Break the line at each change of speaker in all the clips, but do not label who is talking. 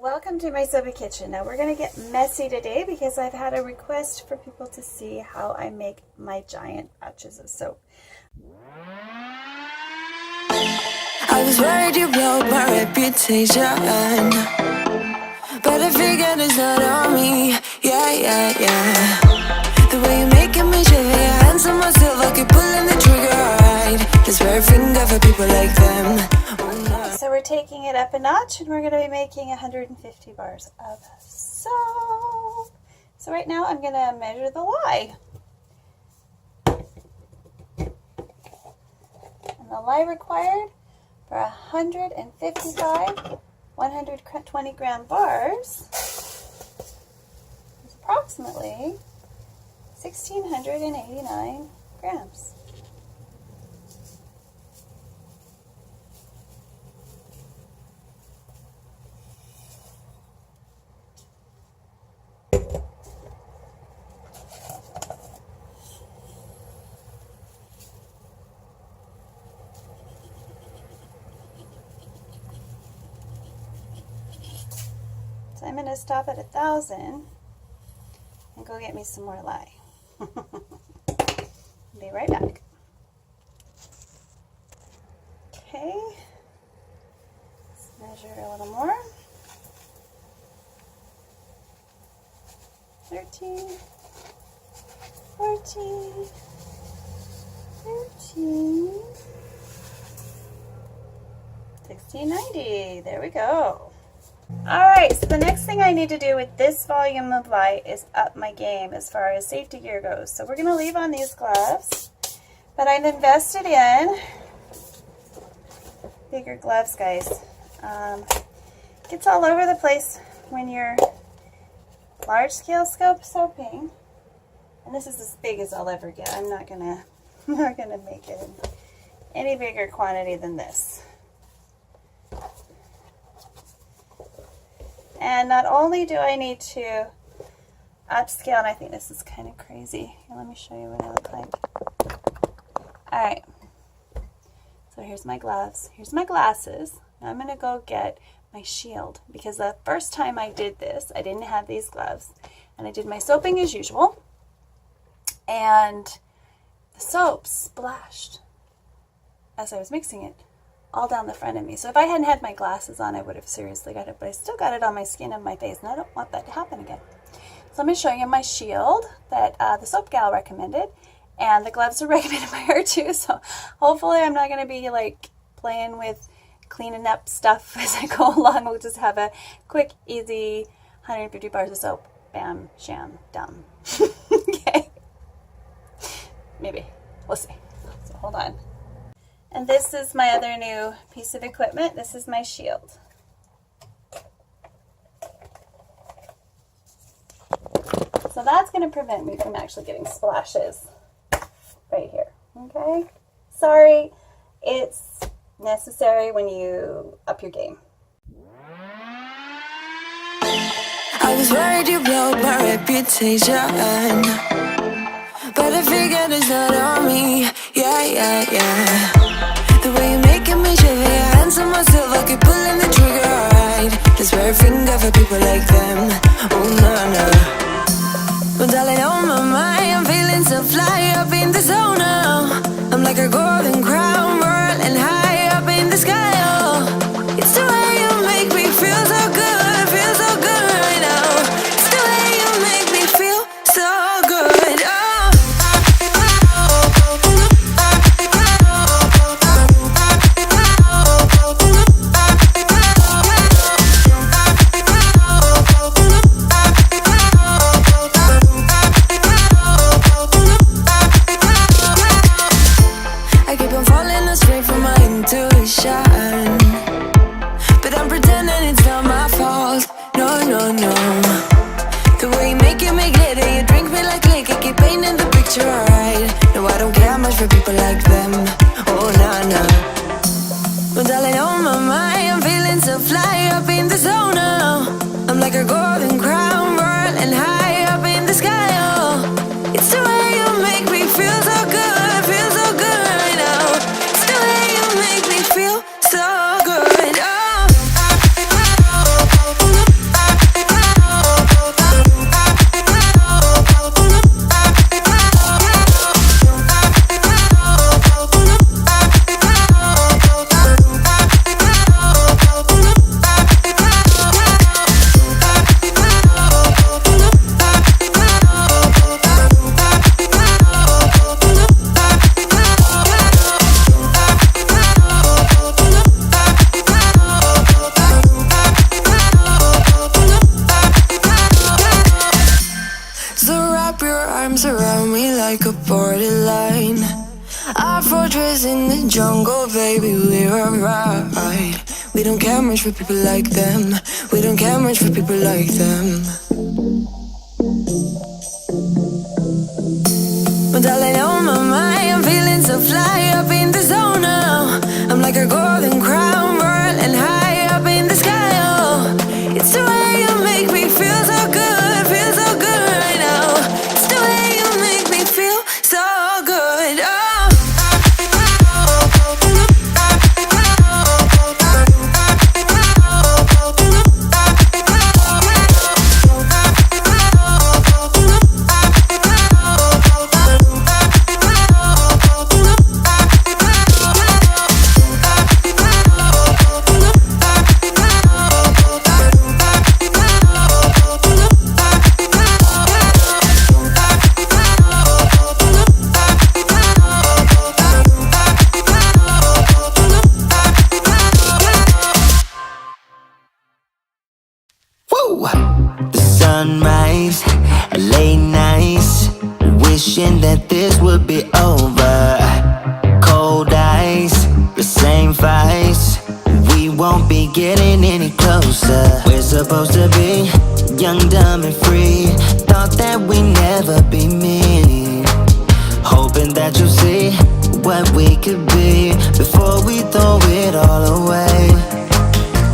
Welcome to my soapy kitchen. Now we're going to get messy today because I've had a request for people to see how I make my giant batches of soap.
I was worried you blow my reputation, but I figured it's not on me. Yeah. The way you're making me shiver, your hands on myself, I keep pulling the trigger, right? This rare finger for people like them.
So we're taking it up a notch and we're going to be making 150 bars of soap. So right now I'm going to measure the lye. And the lye required for 155 120 gram bars is approximately 1,689 grams. So I'm going to stop at 1,000 and go get me some more lye. Be right back. Okay, let's measure a little more. 13, 14, 15, 1690. There we go. Alright, so the next thing I need to do with this volume of lye is up my game as far as safety gear goes. So we're going to leave on these gloves, but I've invested in bigger gloves, guys. Gets all over the place when you're large scale scope soaping, and this is as big as I'll ever get. I'm not gonna make it in any bigger quantity than this. And not only do I need to upscale, and I think this is kind of crazy. Here, let me show you what I look like. Alright, so here's my gloves. Here's my glasses. Now I'm going to go get my shield, because the first time I did this, I didn't have these gloves. And I did my soaping as usual. And the soap splashed as I was mixing it all down the front of me. So if I hadn't had my glasses on, I would have seriously got it, but I still got it on my skin and my face, and I don't want that to happen again. So let me show you my shield that the soap gal recommended, and the gloves are recommended by her too, so hopefully I'm not going to be like playing with cleaning up stuff as I go along. We'll just have a quick, easy 150 bars of soap. Bam, sham, done. Okay. Maybe. We'll see. So hold on. And this is my other new piece of equipment. This is my shield. So that's going to prevent me from actually getting splashes right here. Okay? Sorry, it's necessary when you up your game.
I was worried you blow my reputation, but I figured it's not on me. Yeah. The way you're making me shiver, your hands on myself, I keep pulling the trigger, right? This rare finger for people like them. Oh, no. Well, darling, on my mind, I'm feeling so fly up in the zone now. I'm like a golden crown, whirling high up in the sky, oh. It's the way you make me feel so good right now. It's the way you make me feel so good, oh. But I'm pretending it's not my fault. No. The way you make glitter, you drink me like liquor, keep painting the picture, alright. No, I don't care much for people like them. Oh, no. Well, darling, on my mind, I'm feeling so fly up in the zone now. I'm like a golden crown, whirling high up in the sky, oh. It's the way you make me feel so good right now. It's the way you make me feel so good, oh. me like a borderline. Our fortress in the jungle, baby, we're alright. We don't care much for people like them. We don't care much for people like them. But darling, on my mind, I'm feeling so fly up in the zone now. I'm like a golden crown, whirling high up in the sky. Oh, it's the way you make me feel so good right now. It's the way you make me feel so good. Oh.
The sunrise, late nights, wishing that this would be over. Cold ice, the same fights, we won't be getting any closer. We're supposed to be young, dumb and free. Thought that we'd never be me. Hoping that you'll see what we could be before we throw it all away.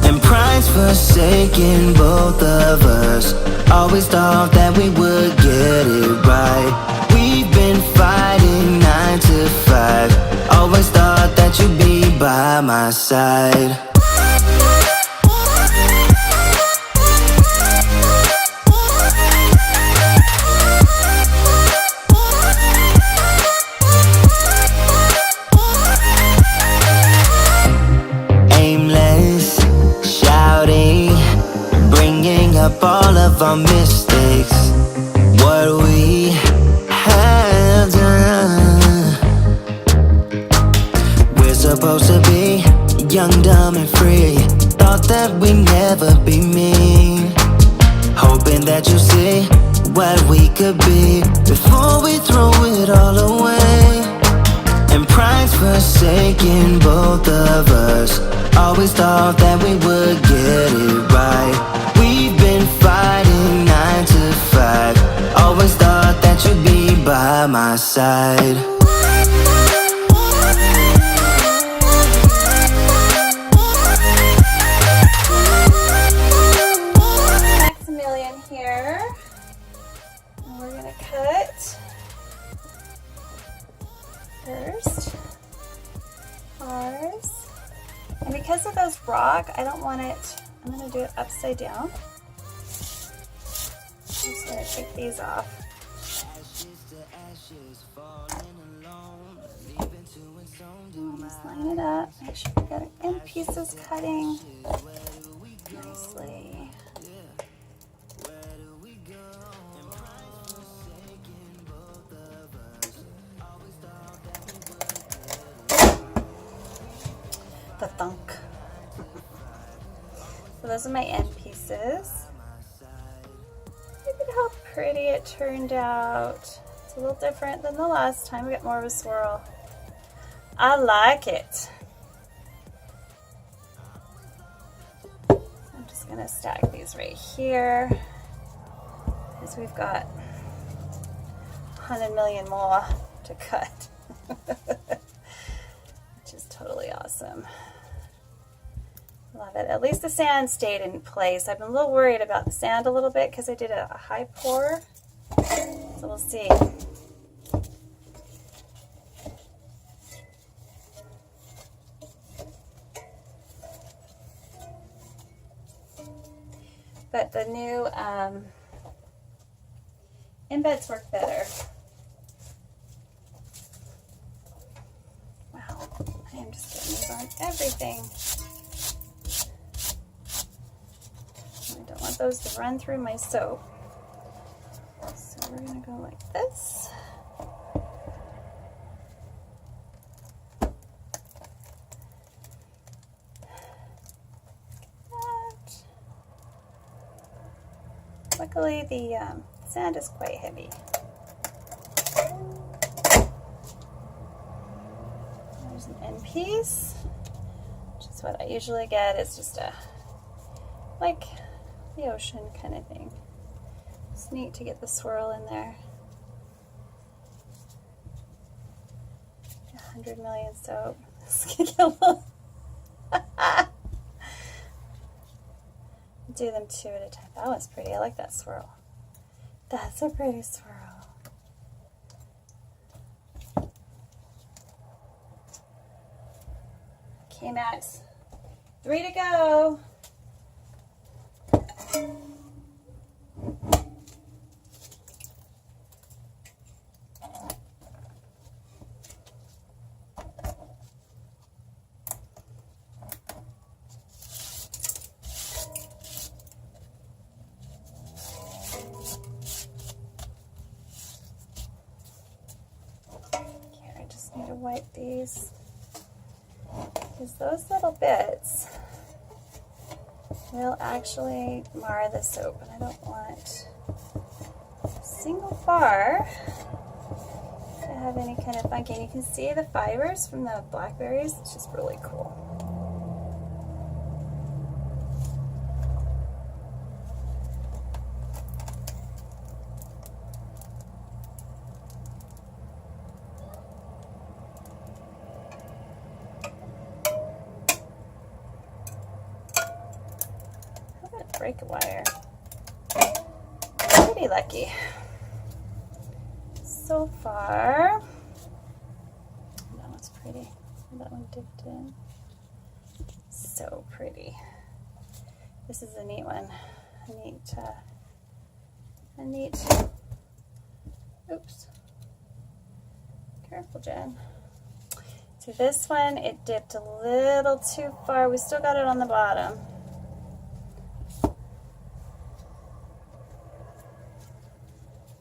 And pride's forsaken both of us. Always thought that we would get it right. We've been fighting 9 to 5. Always thought that you'd be by my side. Up all of our mistakes, what we have done. We're supposed to be young, dumb and free. Thought that we'd never be me. Hoping that you see what we could be before we throw it all away. And pride's forsaken both of us. Always thought that we would get it right. We've been fighting 9 to 5. Always thought that you'd be by my side.
Maximilian here. And we're gonna cut first ours. And because of those rock, I don't want it, I'm going to do it upside down. I'm just going to take these off. Just line it up. Make sure we got it in pieces cutting nicely. The thunk. So those are my end pieces. Look at how pretty it turned out. It's a little different than the last time. We got more of a swirl. I like it. I'm just gonna stack these right here because we've got 100 million more to cut. Which is totally awesome. Love it. At least the sand stayed in place. I've been a little worried about the sand a little bit because I did a high pour. So we'll see. But the new embeds work better. Wow, I am just getting these on everything. I don't want those to run through my soap. So we're going to go like this. Luckily, the sand is quite heavy. There's an end piece, which is what I usually get. It's just a, like the ocean kind of thing. It's neat to get the swirl in there. 100 million soap. This could get a little do them 2 at a time. That one's pretty. I like that swirl. That's a pretty swirl. Okay, Max. 3 to go. To wipe these, because those little bits will actually mar the soap, and I don't want a single bar to have any kind of funky. And you can see the fibers from the blackberries. It's just really cool. Break a wire. Pretty lucky so far. That one's pretty. That one dipped in. So pretty. This is a neat one. A neat. Oops. Careful, Jen. So this one, it dipped a little too far. We still got it on the bottom.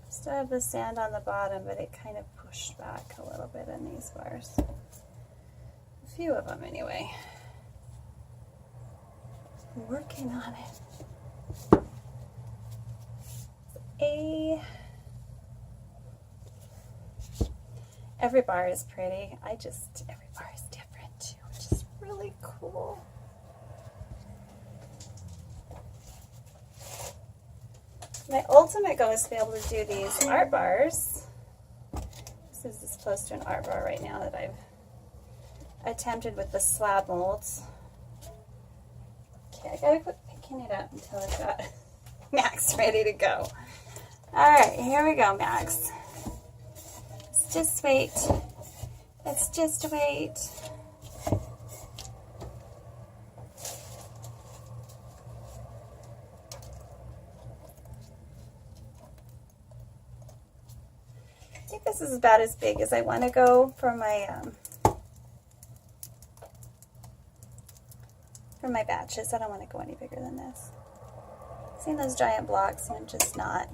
Still have the sand on the bottom, but it kind of pushed back a little bit in these bars. A few of them anyway. I'm working on it. Every bar is pretty. Every bar is different too, which is really cool. My ultimate goal is to be able to do these art bars. This is as close to an art bar right now that I've attempted with the slab molds. Okay, I gotta quit picking it up until I've got Max ready to go. Alright, here we go, Max. Let's just wait. Let's just wait. I think this is about as big as I want to go for my batches. I don't want to go any bigger than this. Seeing those giant blocks, and I'm just not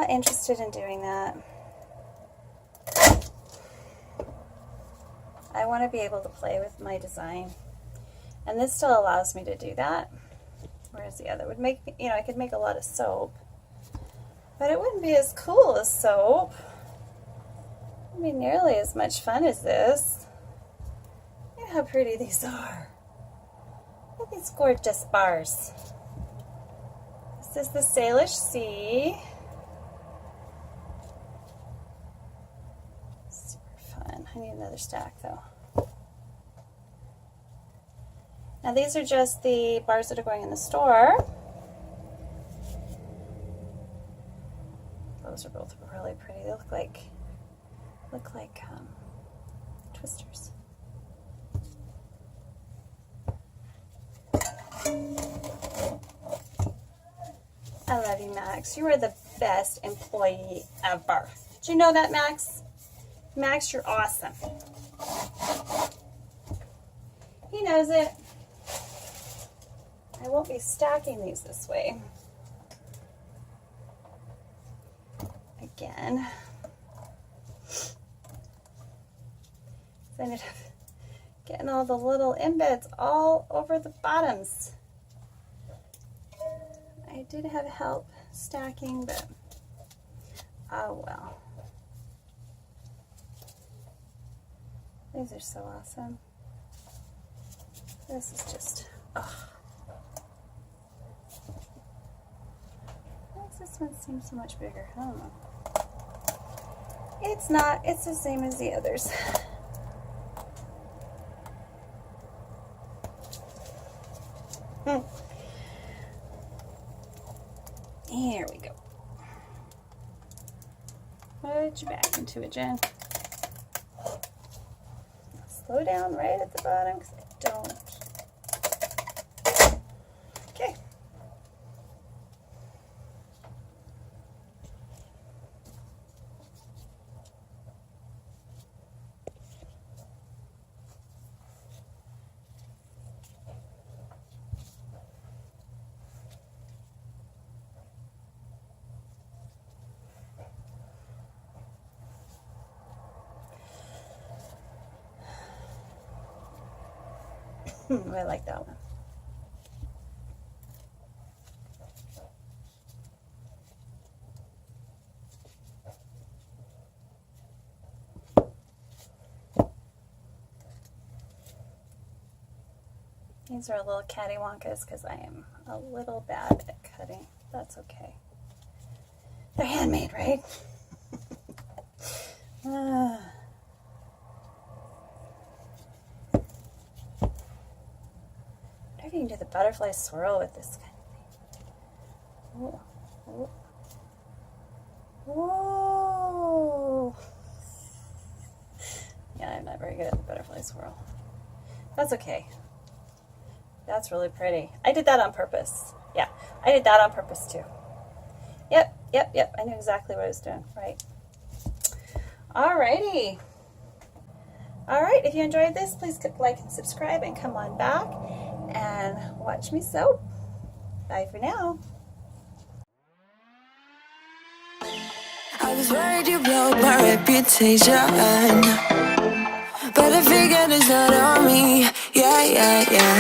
interested in doing that. I want to be able to play with my design, and this still allows me to do that, whereas the other would make, I could make a lot of soap, but it wouldn't be as cool as soap. It wouldn't be nearly as much fun as this. Look at how pretty these are. Look at these gorgeous bars. This is the Salish Sea. Super fun. I need another stack though. Now these are just the bars that are going in the store. Those are both really pretty. They look like twisters. I love you, Max. You are the best employee ever. Did you know that, Max? Max, you're awesome. He knows it. I won't be stacking these this way. Again. I ended up getting all the little embeds all over the bottoms. I did have help stacking, but oh well. These are so awesome. This is just, oh. Why does this one seem so much bigger? I don't know. It's not, it's the same as the others. Here we go. Put you back into it, Jen. Slow down right at the bottom because I don't. Okay. I like that one. These are little cattywampus because I am a little bad at cutting. That's okay. They're handmade, right? If you can do the butterfly swirl with this kind of thing. Whoa. Whoa. Yeah, I'm not very good at the butterfly swirl. That's okay. That's really pretty. I did that on purpose. Yeah, I did that on purpose too. Yep. I knew exactly what I was doing. Right. Alrighty. Alright, if you enjoyed this, please click like and subscribe and come on back and watch me sew. Bye for now.
I was worried you blow my reputation, but I figured it's not on me. Yeah.